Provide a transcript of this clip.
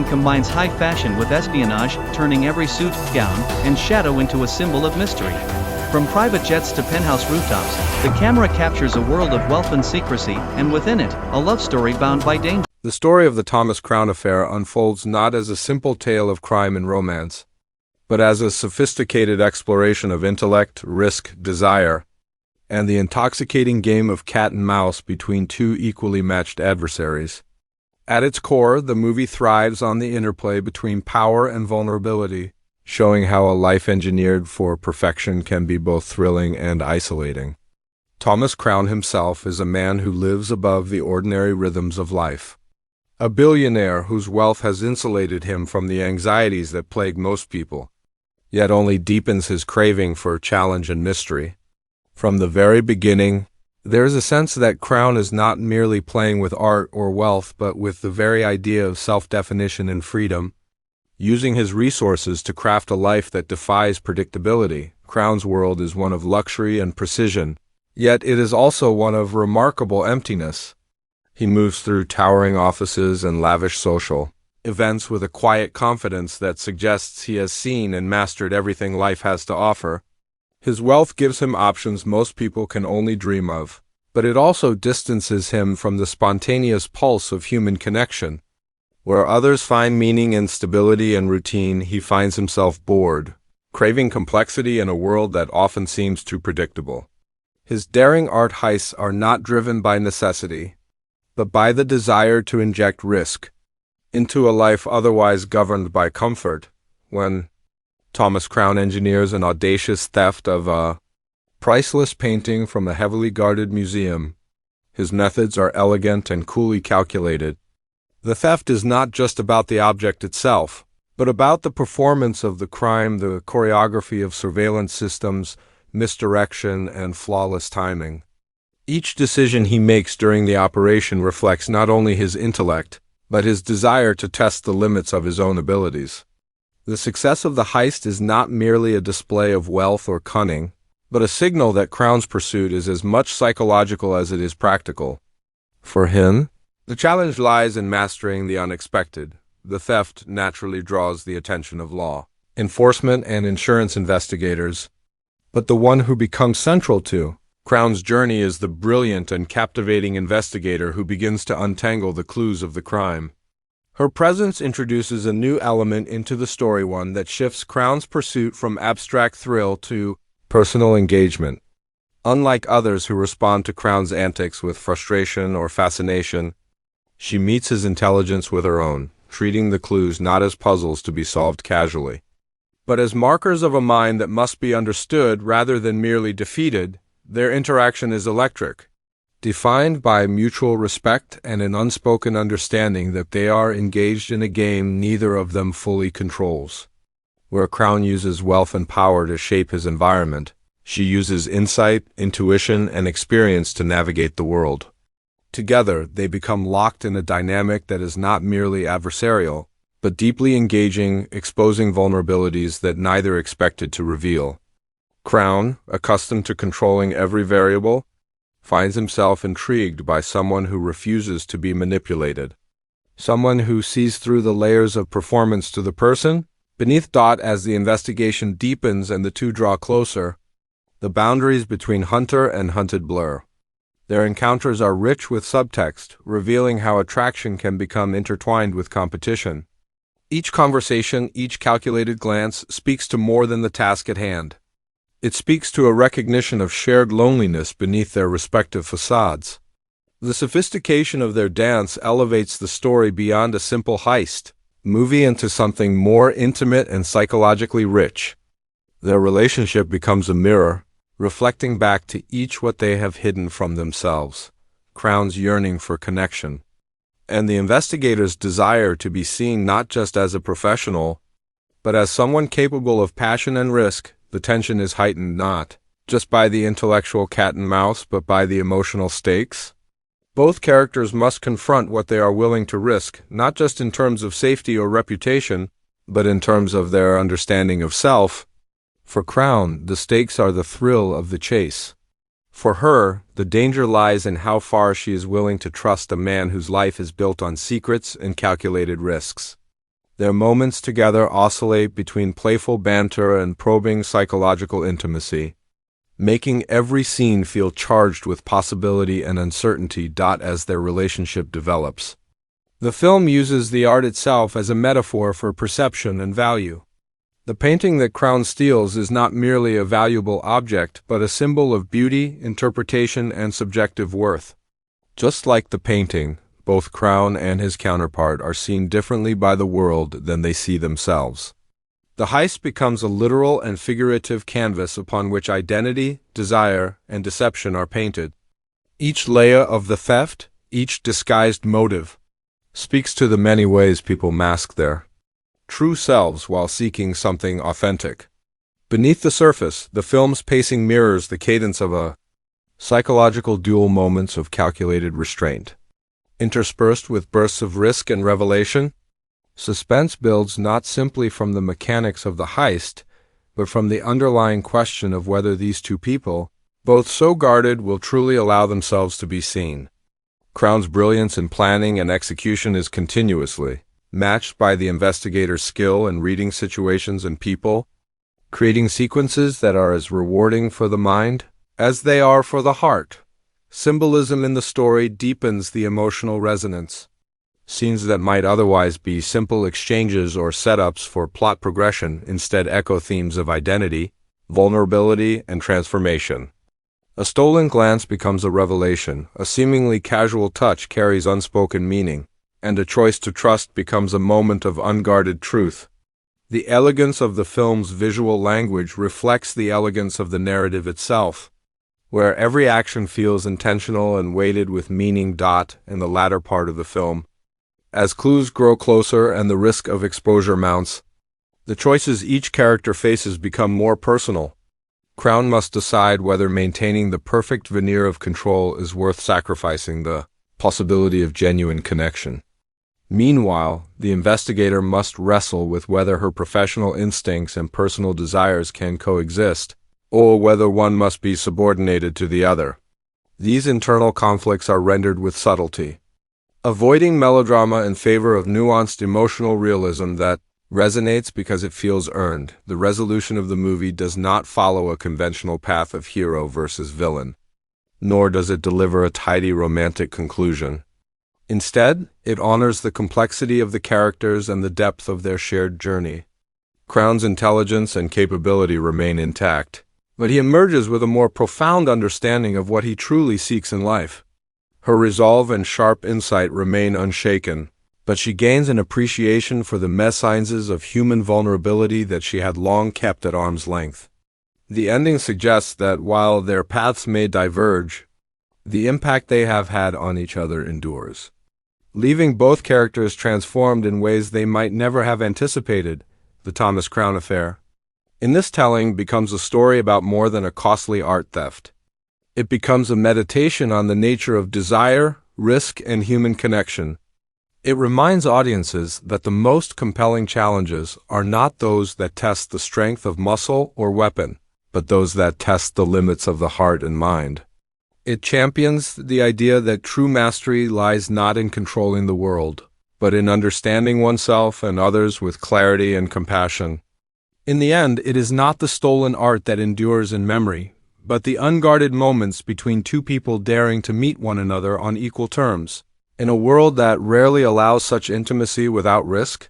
combines high fashion with espionage, turning every suit, gown, and shadow into a symbol of mystery. From private jets to penthouse rooftops, the camera captures a world of wealth and secrecy, and within it, a love story bound by danger. The story of the Thomas Crown affair unfolds not as a simple tale of crime and romance, but as a sophisticated exploration of intellect, risk, desire, and the intoxicating game of cat and mouse between two equally matched adversaries. At its core, the movie thrives on the interplay between power and vulnerability, showing how a life engineered for perfection can be both thrilling and isolating. Thomas Crown himself is a man who lives above the ordinary rhythms of life. A billionaire whose wealth has insulated him from the anxieties that plague most people, yet only deepens his craving for challenge and mystery. From the very beginning, there is a sense that Crown is not merely playing with art or wealth, but with the very idea of self-definition and freedom. Using his resources to craft a life that defies predictability, Crown's world is one of luxury and precision, yet it is also one of remarkable emptiness. He moves through towering offices and lavish social events with a quiet confidence that suggests he has seen and mastered everything life has to offer. His wealth gives him options most people can only dream of, but it also distances him from the spontaneous pulse of human connection. Where others find meaning in stability and routine, he finds himself bored, craving complexity in a world that often seems too predictable. His daring art heists are not driven by necessity, but by the desire to inject risk into a life otherwise governed by comfort. When Thomas Crown engineers an audacious theft of a priceless painting from a heavily guarded museum, his methods are elegant and coolly calculated. The theft is not just about the object itself, but about the performance of the crime, the choreography of surveillance systems, misdirection, and flawless timing. Each decision he makes during the operation reflects not only his intellect, but his desire to test the limits of his own abilities. The success of the heist is not merely a display of wealth or cunning, but a signal that Crown's pursuit is as much psychological as it is practical. For him, the challenge lies in mastering the unexpected. The theft naturally draws the attention of law enforcement and insurance investigators, but the one who becomes central to Crown's journey is the brilliant and captivating investigator who begins to untangle the clues of the crime. Her presence introduces a new element into the story, one that shifts Crown's pursuit from abstract thrill to personal engagement. Unlike others who respond to Crown's antics with frustration or fascination, she meets his intelligence with her own, treating the clues not as puzzles to be solved casually, but as markers of a mind that must be understood rather than merely defeated. Their interaction is electric, defined by mutual respect and an unspoken understanding that they are engaged in a game neither of them fully controls. Where Crown uses wealth and power to shape his environment, she uses insight, intuition, and experience to navigate the world. Together, they become locked in a dynamic that is not merely adversarial, but deeply engaging, exposing vulnerabilities that neither expected to reveal. Crown, accustomed to controlling every variable, finds himself intrigued by someone who refuses to be manipulated. Someone who sees through the layers of performance to the person beneath. As the investigation deepens and the two draw closer, the boundaries between hunter and hunted blur. Their encounters are rich with subtext, revealing how attraction can become intertwined with competition. Each conversation, each calculated glance, speaks to more than the task at hand. It speaks to a recognition of shared loneliness beneath their respective facades. The sophistication of their dance elevates the story beyond a simple heist movie into something more intimate and psychologically rich. Their relationship becomes a mirror, reflecting back to each what they have hidden from themselves, Crown's yearning for connection, and the investigator's desire to be seen not just as a professional, but as someone capable of passion and risk. The tension is heightened not just by the intellectual cat and mouse, but by the emotional stakes. Both characters must confront what they are willing to risk, not just in terms of safety or reputation, but in terms of their understanding of self. For Crown, the stakes are the thrill of the chase. For her, the danger lies in how far she is willing to trust a man whose life is built on secrets and calculated risks. Their moments together oscillate between playful banter and probing psychological intimacy, making every scene feel charged with possibility and uncertainty as their relationship develops. The film uses the art itself as a metaphor for perception and value. The painting that Crown steals is not merely a valuable object, but a symbol of beauty, interpretation, and subjective worth. Just like the painting, both Crown and his counterpart are seen differently by the world than they see themselves. The heist becomes a literal and figurative canvas upon which identity, desire, and deception are painted. Each layer of the theft, each disguised motive, speaks to the many ways people mask their true selves while seeking something authentic. Beneath the surface, the film's pacing mirrors the cadence of a psychological dual moments of calculated restraint. Interspersed with bursts of risk and revelation, suspense builds not simply from the mechanics of the heist, but from the underlying question of whether these two people, both so guarded, will truly allow themselves to be seen. Crown's brilliance in planning and execution is continuously matched by the investigator's skill in reading situations and people, creating sequences that are as rewarding for the mind as they are for the heart. Symbolism in the story deepens the emotional resonance. Scenes that might otherwise be simple exchanges or setups for plot progression instead echo themes of identity, vulnerability, and transformation. A stolen glance becomes a revelation, a seemingly casual touch carries unspoken meaning, and a choice to trust becomes a moment of unguarded truth. The elegance of the film's visual language reflects the elegance of the narrative itself, where every action feels intentional and weighted with meaning. In the latter part of the film, as clues grow closer and the risk of exposure mounts, the choices each character faces become more personal. Crown must decide whether maintaining the perfect veneer of control is worth sacrificing the possibility of genuine connection. Meanwhile, the investigator must wrestle with whether her professional instincts and personal desires can coexist, or whether one must be subordinated to the other. These internal conflicts are rendered with subtlety, avoiding melodrama in favor of nuanced emotional realism that resonates because it feels earned. The resolution of the movie does not follow a conventional path of hero versus villain, nor does it deliver a tidy romantic conclusion. Instead, it honors the complexity of the characters and the depth of their shared journey. Crown's intelligence and capability remain intact, but he emerges with a more profound understanding of what he truly seeks in life. Her resolve and sharp insight remain unshaken, but she gains an appreciation for the mésanges of human vulnerability that she had long kept at arm's length. The ending suggests that while their paths may diverge, the impact they have had on each other endures, leaving both characters transformed in ways they might never have anticipated. The Thomas Crown Affair, in this telling, becomes a story about more than a costly art theft. It becomes a meditation on the nature of desire, risk, and human connection. It reminds audiences that the most compelling challenges are not those that test the strength of muscle or weapon, but those that test the limits of the heart and mind. It champions the idea that true mastery lies not in controlling the world, but in understanding oneself and others with clarity and compassion. In the end, it is not the stolen art that endures in memory, but the unguarded moments between two people daring to meet one another on equal terms. In a world that rarely allows such intimacy without risk,